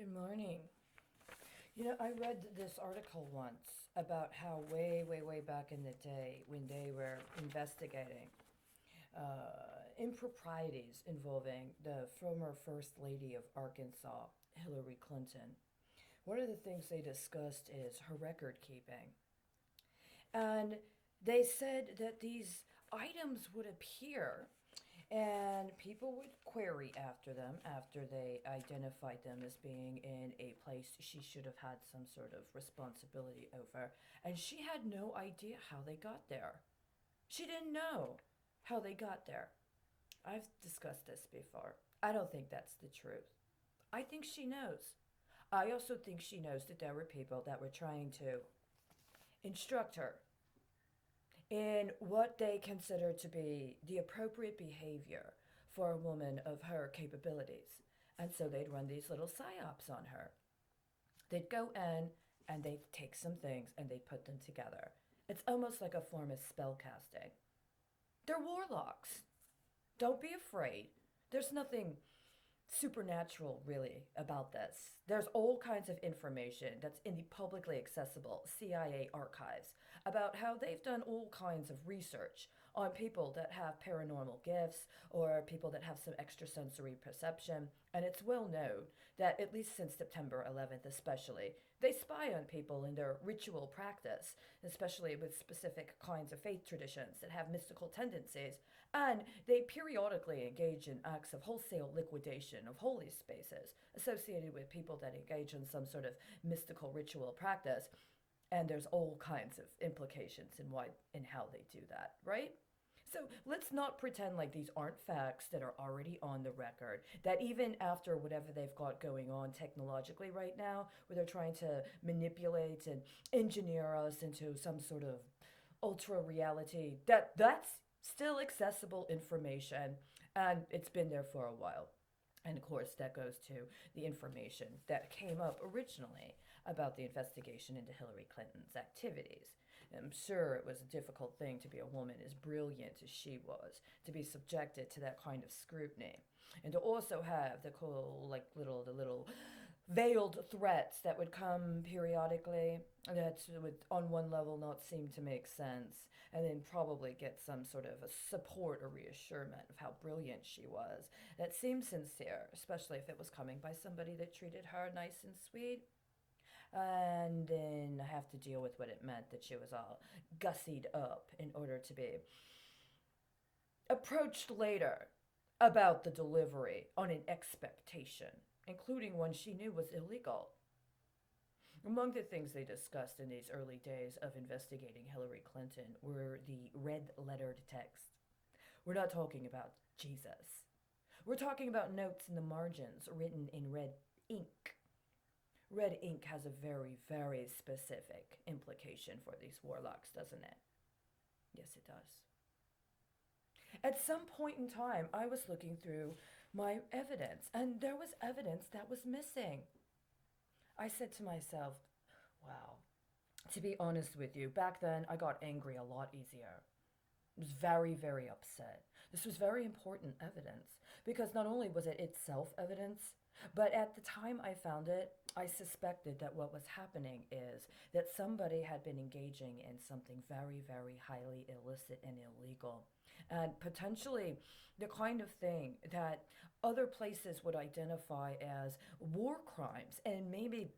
Good morning. I read this article once about how way back in the day when they were investigating improprieties involving the former First Lady of Arkansas, Hillary Clinton, one of the things they discussed is her record keeping. And they said that these items would appear and people would query after them after they identified them as being in a place she should have had some sort of responsibility over. And she had no idea how they got there. She didn't know how they got there. I've discussed this before. I don't think that's the truth. I think she knows. I also think she knows that there were people that were trying to instruct her in what they consider to be the appropriate behavior for a woman of her capabilities. And so they'd run these little psyops on her. They'd go in and they'd take some things and they'd put them together. It's almost like a form of spell casting. They're warlocks. Don't be afraid. There's nothing supernatural really about this. There's all kinds of information that's in the publicly accessible CIA archives about how they've done all kinds of research on people that have paranormal gifts or people that have some extrasensory perception. And it's well known that, at least since September 11th, especially, they spy on people in their ritual practice, especially with specific kinds of faith traditions that have mystical tendencies. And they periodically engage in acts of wholesale liquidation of holy spaces associated with people that engage in some sort of mystical ritual practice. And there's all kinds of implications in why and how they do that, right? So let's not pretend like these aren't facts that are already on the record. That even after whatever they've got going on technologically right now, where they're trying to manipulate and engineer us into some sort of ultra reality, that's still accessible information, and it's been there for a while. And of course, that goes to the information that came up originally about the investigation into Hillary Clinton's activities. I'm sure it was a difficult thing to be a woman as brilliant as she was, to be subjected to that kind of scrutiny, and to also have the cool, like the little veiled threats that would come periodically that would, on one level, not seem to make sense, and then probably get some sort of a support or reassurance of how brilliant she was. That seemed sincere, especially if it was coming by somebody that treated her nice and sweet. And then I have to deal with what it meant that she was all gussied up in order to be approached later about the delivery on an expectation, including one she knew was illegal. Among the things they discussed in these early days of investigating Hillary Clinton were the red lettered texts. We're not talking about Jesus. We're talking about notes in the margins written in red ink. Red ink has a very specific implication for these warlocks, doesn't it? Yes, it does. At some point in time, I was looking through my evidence, and there was evidence that was missing. I said to myself, wow, to be honest with you, back then I got angry a lot easier. I was very upset. This was very important evidence because not only was it itself evidence, but at the time I found it, I suspected that what was happening is that somebody had been engaging in something very highly illicit and illegal. And potentially the kind of thing that other places would identify as war crimes and maybe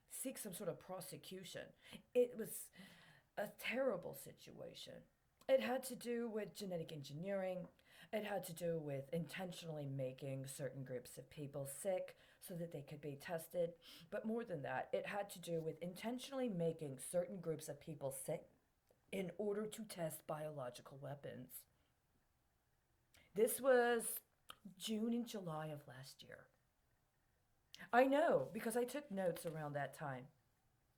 seek some sort of prosecution. It was a terrible situation. It had to do with genetic engineering. It had to do with intentionally making certain groups of people sick so that they could be tested. But more than that, it had to do with intentionally making certain groups of people sick in order to test biological weapons. This was June and July of last year. I know because I took notes around that time,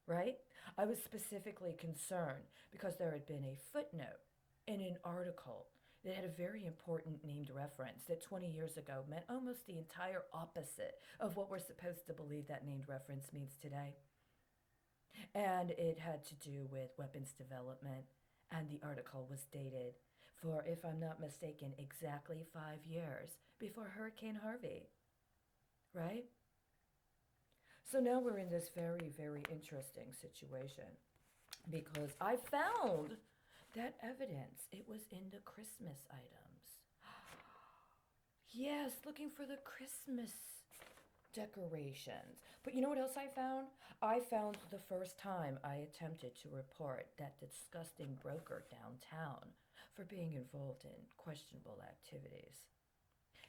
right? I was specifically concerned because there had been a footnote in an article that had a very important named reference that 20 years ago meant almost the entire opposite of what we're supposed to believe that named reference means today. And it had to do with weapons development, and the article was dated for, if I'm not mistaken, exactly 5 years before Hurricane Harvey, right? So now we're in this very, very interesting situation because I found that evidence. It was in the Christmas items. Yes, looking for the Christmas decorations. But you know what else I found? I found the first time I attempted to report that disgusting broker downtown for being involved in questionable activities.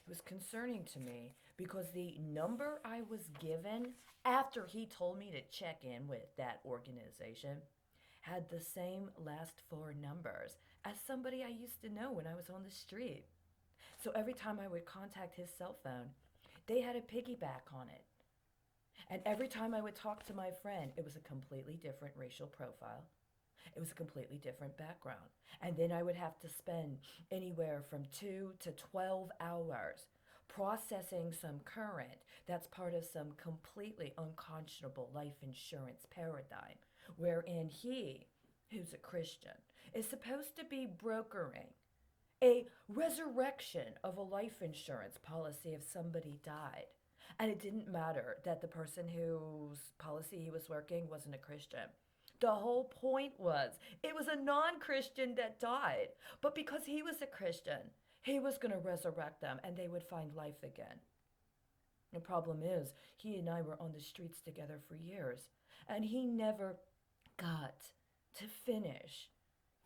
It was concerning to me because the number I was given after he told me to check in with that organization had the same last four numbers as somebody I used to know when I was on the street. So every time I would contact his cell phone, they had a piggyback on it. And every time I would talk to my friend, it was a completely different racial profile. It was a completely different background. And then I would have to spend anywhere from 2 to 12 hours processing some current that's part of some completely unconscionable life insurance paradigm, wherein he, who's a Christian, is supposed to be brokering a resurrection of a life insurance policy if somebody died. And it didn't matter that the person whose policy he was working wasn't a Christian. The whole point was it was a non Christian that died. But because he was a Christian, he was going to resurrect them and they would find life again. The problem is, he and I were on the streets together for years, and he never got to finish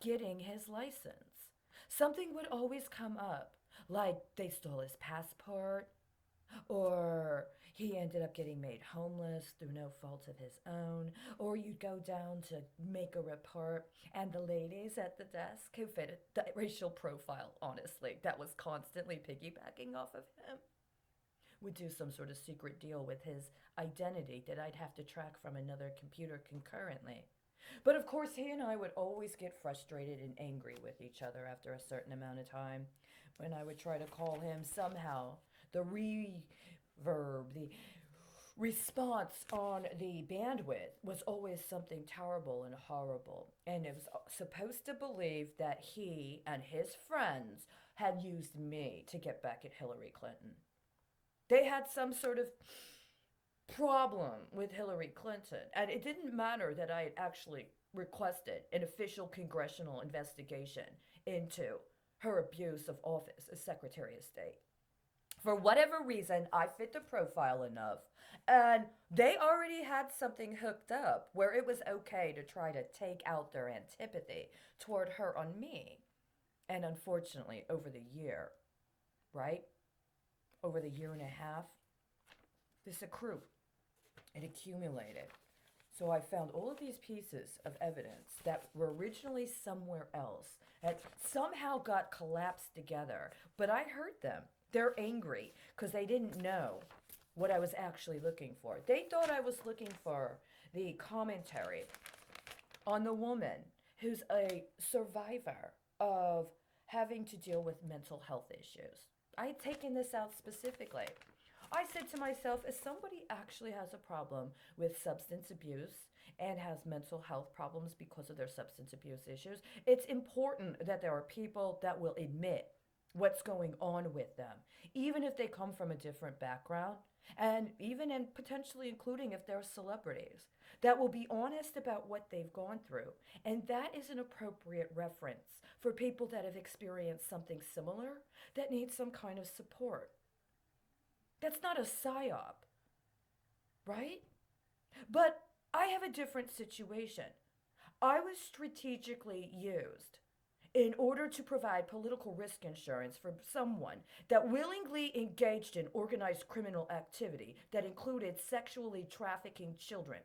getting his license. Something would always come up, like they stole his passport, or he ended up getting made homeless through no fault of his own, or you'd go down to make a report, and the ladies at the desk who fit the racial profile, honestly, that was constantly piggybacking off of him, would do some sort of secret deal with his identity that I'd have to track from another computer concurrently. But of course, he and I would always get frustrated and angry with each other after a certain amount of time when I would try to call him somehow. The reverb, the response on the bandwidth was always something terrible and horrible. And it was supposed to believe that he and his friends had used me to get back at Hillary Clinton. They had some sort of problem with Hillary Clinton. And it didn't matter that I had actually requested an official congressional investigation into her abuse of office as Secretary of State. For whatever reason, I fit the profile enough, and they already had something hooked up where it was okay to try to take out their antipathy toward her on me. And unfortunately, over the year, right? Over the year and a half, this accrued. It accumulated. So I found all of these pieces of evidence that were originally somewhere else that somehow got collapsed together. But I heard them. They're angry because they didn't know what I was actually looking for. They thought I was looking for the commentary on the woman who's a survivor of having to deal with mental health issues. I had taken this out specifically. I said to myself, if somebody actually has a problem with substance abuse and has mental health problems because of their substance abuse issues, it's important that there are people that will admit what's going on with them, even if they come from a different background, and even and potentially including if they're celebrities, that will be honest about what they've gone through. And that is an appropriate reference for people that have experienced something similar that need some kind of support. That's not a psyop, right? But I have a different situation. I was strategically used in order to provide political risk insurance for someone that willingly engaged in organized criminal activity that included sexually trafficking children.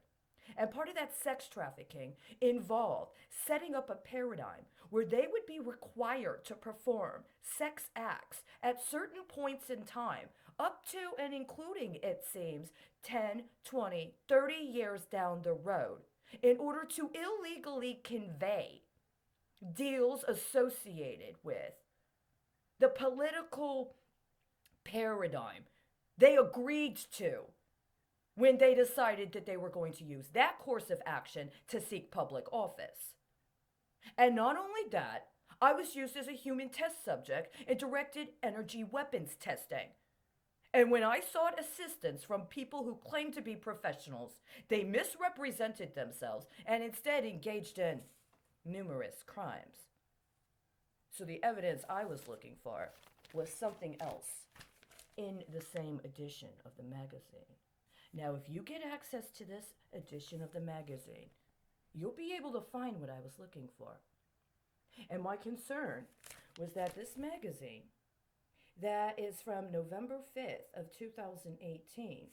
And part of that sex trafficking involved setting up a paradigm where they would be required to perform sex acts at certain points in time, up to and including, it seems, 10, 20, 30 years down the road, in order to illegally convey deals associated with the political paradigm they agreed to when they decided that they were going to use that course of action to seek public office. And not only that, I was used as a human test subject in directed energy weapons testing. And when I sought assistance from people who claimed to be professionals, they misrepresented themselves and instead engaged in numerous crimes. So the evidence I was looking for was something else in the same edition of the magazine. Now, if you get access to this edition of the magazine, you'll be able to find what I was looking for. And my concern was that this magazine, that is from November 5th of 2018,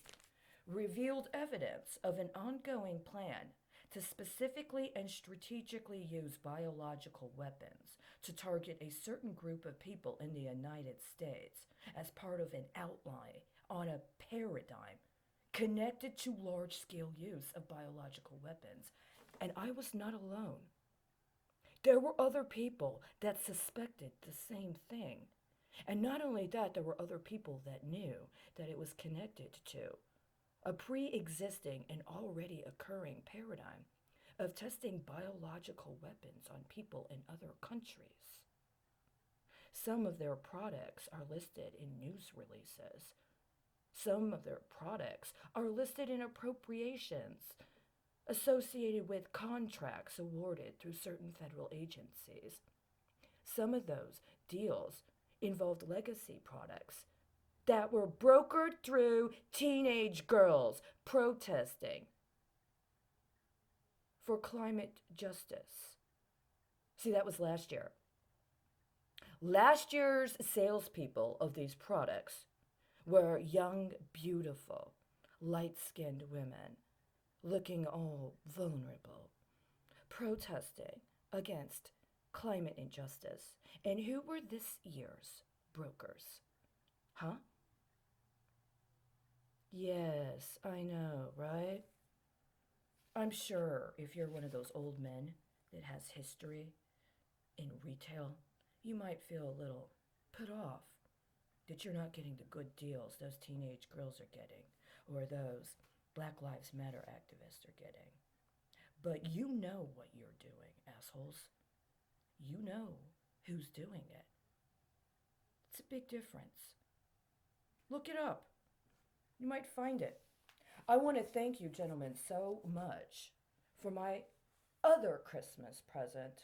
revealed evidence of an ongoing plan to specifically and strategically use biological weapons to target a certain group of people in the United States as part of an outline on a paradigm connected to large-scale use of biological weapons. And I was not alone. There were other people that suspected the same thing. And not only that, there were other people that knew that it was connected to a pre-existing and already occurring paradigm of testing biological weapons on people in other countries. Some of their products are listed in news releases. Some of their products are listed in appropriations associated with contracts awarded through certain federal agencies. Some of those deals involved legacy products that were brokered through teenage girls protesting for climate justice. See, that was last year. Last year's salespeople of these products were young, beautiful, light-skinned women looking all vulnerable, protesting against climate injustice. And who were this year's brokers? Huh? Yes, I know, right? I'm sure if you're one of those old men that has history in retail, you might feel a little put off that you're not getting the good deals those teenage girls are getting or those Black Lives Matter activists are getting. But you know what you're doing, assholes. You know who's doing it. It's a big difference. Look it up. You might find it. I want to thank you, gentlemen, so much for my other Christmas present.